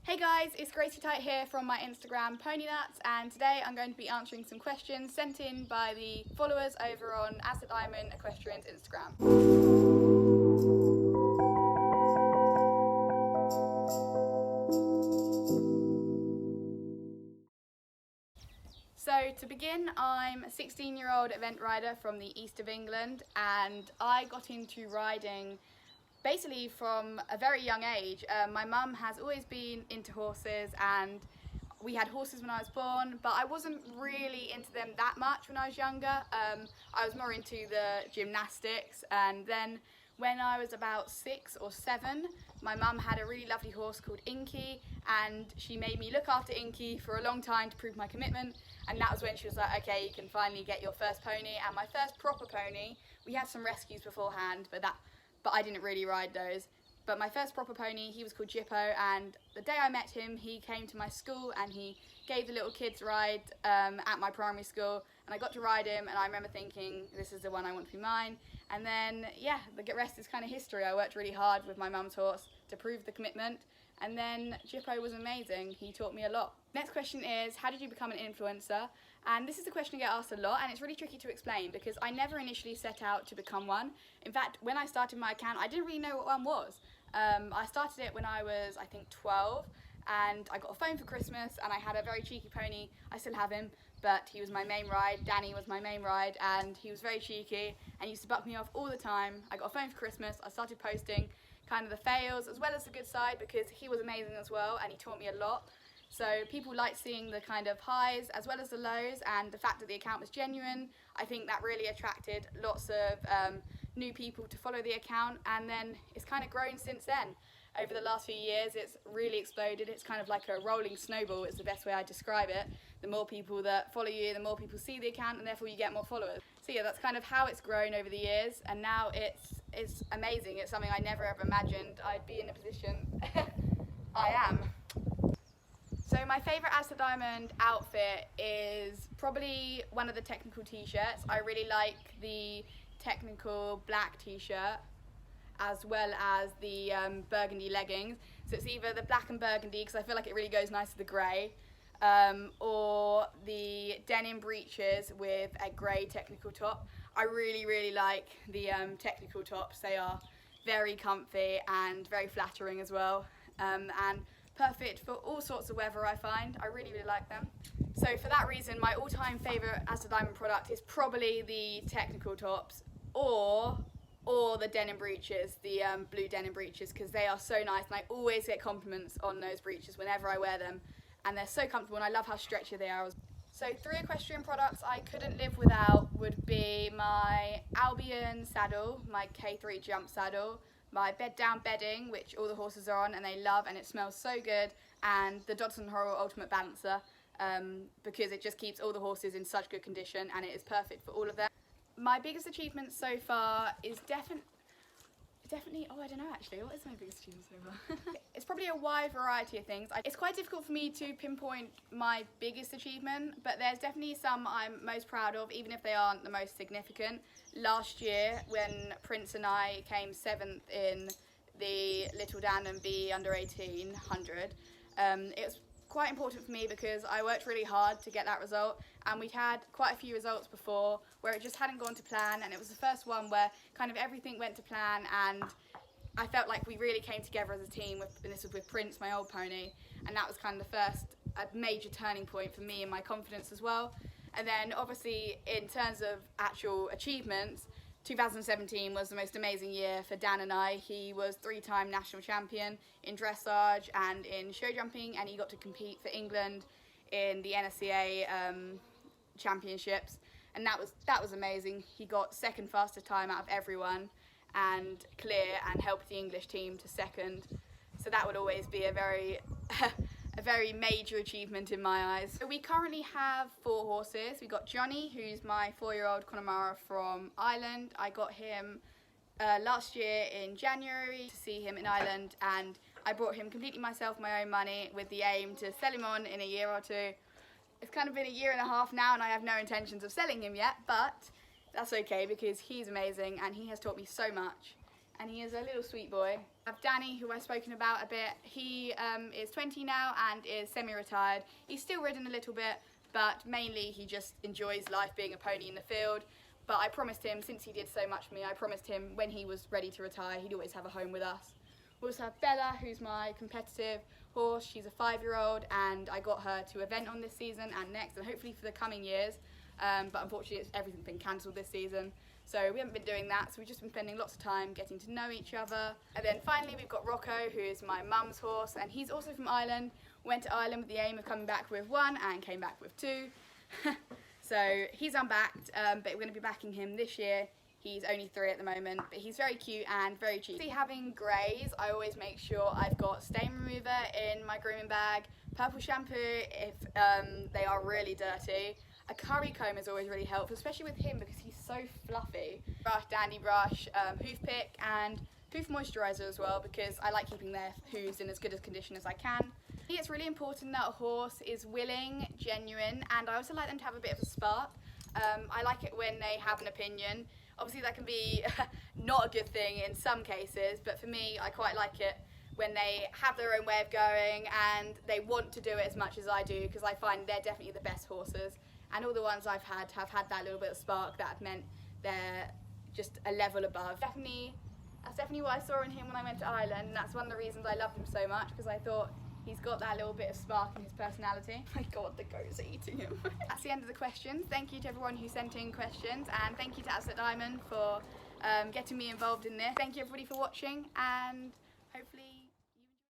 Hey guys, it's Gracie Tyte here from my Instagram Pony Nuts, and today I'm going to be answering some questions sent in by the followers over on Asset Diamond Equestrian's Instagram. So to begin, I'm a 16-year-old event rider from the east of England, and I got into riding basically from a very young age. My mum has always been into horses, and we had horses when I was born, but I wasn't really into them that much when I was younger. I was more into the gymnastics, and then when I was about 6 or 7, my mum had a really lovely horse called Inky, and she made me look after Inky for a long time to prove my commitment, and that was when she was like, okay, you can finally get your first pony. And my first proper pony, we had some rescues beforehand, but I didn't really ride those. But my first proper pony, he was called Jippo, and the day I met him, he came to my school and he gave the little kids a ride at my primary school, and I got to ride him, and I remember thinking, this is the one I want to be mine. And then, yeah, the rest is kind of history. I worked really hard with my mum's horse to prove the commitment, and then Jippo was amazing. He taught me a lot. Next question is, how did you become an influencer? And this is a question I get asked a lot, and it's really tricky to explain because I never initially set out to become one. In fact, when I started my account, I didn't really know what one was. I started it when I was, I think, 12, and I got a phone for Christmas, and I had a very cheeky pony. I still have him, but he was my main ride. Danny was my main ride, and he was very cheeky and used to buck me off all the time. I got a phone for Christmas. I started posting kind of the fails as well as the good side because he was amazing as well, and he taught me a lot. So people liked seeing the kind of highs as well as the lows, and the fact that the account was genuine, I think that really attracted lots of new people to follow the account, and then it's kind of grown since then. Over the last few years, it's really exploded. It's kind of like a rolling snowball is the best way I describe it. The more people that follow you, the more people see the account, and therefore you get more followers. So yeah, that's kind of how it's grown over the years, and now it's amazing. It's something I never ever imagined I'd be in a position I am. So my favourite Asset Diamond outfit is probably one of the technical t-shirts. I really like the technical black t-shirt as well as the burgundy leggings. So it's either the black and burgundy because I feel like it really goes nice with the grey, or the denim breeches with a grey technical top. I really like the technical tops. They are very comfy and very flattering as well, and perfect for all sorts of weather, I find. I really like them. So for that reason, my all-time favourite Asset Diamond product is probably the technical tops or the denim breeches, the blue denim breeches, because they are so nice, and I always get compliments on those breeches whenever I wear them, and they're so comfortable, and I love how stretchy they are. So 3 equestrian products I couldn't live without would be my Albion saddle, my K3 jump saddle, my bed down bedding, which all the horses are on and they love and it smells so good, and the Dodson Horrell Ultimate Balancer, because it just keeps all the horses in such good condition and it is perfect for all of them. My biggest achievement so far is definitely, oh, I don't know actually, what is my biggest achievement so far? It's probably a wide variety of things. It's quite difficult for me to pinpoint my biggest achievement, but there's definitely some I'm most proud of, even if they aren't the most significant. Last year, when Prince and I came 7th in the Little Dan and B under 1800, it was quite important for me because I worked really hard to get that result, and we'd had quite a few results before where it just hadn't gone to plan, and it was the first one where kind of everything went to plan, and I felt like we really came together as a team, and this was with Prince, my old pony, and that was kind of the first major turning point for me and my confidence as well. And then obviously in terms of actual achievements, 2017 was the most amazing year for Dan and I. He was 3-time national champion in dressage and in show jumping, and he got to compete for England in the NSCA championships, and that was amazing. He got 2nd fastest time out of everyone and clear, and helped the English team to 2nd. So that would always be a very a very major achievement in my eyes. So we currently have 4 horses. We got Johnny, who's my 4-year-old Connemara from Ireland. I got him last year in January to see him in Ireland, and I bought him completely myself, my own money, with the aim to sell him on in a year or 2. It's kind of been a year and a half now, and I have no intentions of selling him yet, but that's okay because he's amazing and he has taught me so much. and he is a little sweet boy. I have Danny, who I've spoken about a bit. He is 20 now and is semi-retired. He's still ridden a little bit, but mainly he just enjoys life being a pony in the field. But I promised him, since he did so much for me, I promised him when he was ready to retire, he'd always have a home with us. We also have Bella, who's my competitive horse. She's a 5-year-old, and I got her to event on this season and next, and hopefully for the coming years. But unfortunately, everything's been cancelled this season. So we haven't been doing that, so we've just been spending lots of time getting to know each other. And then finally we've got Rocco, who is my mum's horse, and he's also from Ireland. Went to Ireland with the aim of coming back with 1 and came back with 2. So he's unbacked, but we're going to be backing him this year. He's only 3 at the moment, but he's very cute and very cheap. Having greys, I always make sure I've got stain remover in my grooming bag, purple shampoo if they are really dirty. A curry comb is always really helpful, especially with him because he's so fluffy. Brush, dandy brush, hoof pick and hoof moisturiser as well, because I like keeping their hooves in as good a condition as I can. I think it's really important that a horse is willing, genuine, and I also like them to have a bit of a spark. I like it when they have an opinion. Obviously that can be not a good thing in some cases, but for me I quite like it when they have their own way of going and they want to do it as much as I do, because I find they're definitely the best horses. And all the ones I've had have had that little bit of spark that have meant they're just a level above. That's definitely what I saw in him when I went to Ireland, and that's one of the reasons I loved him so much, because I thought he's got that little bit of spark in his personality. Oh my god, the goats are eating him. That's the end of the questions. Thank you to everyone who sent in questions, and thank you to Absolute Diamond for getting me involved in this. Thank you everybody for watching, and hopefully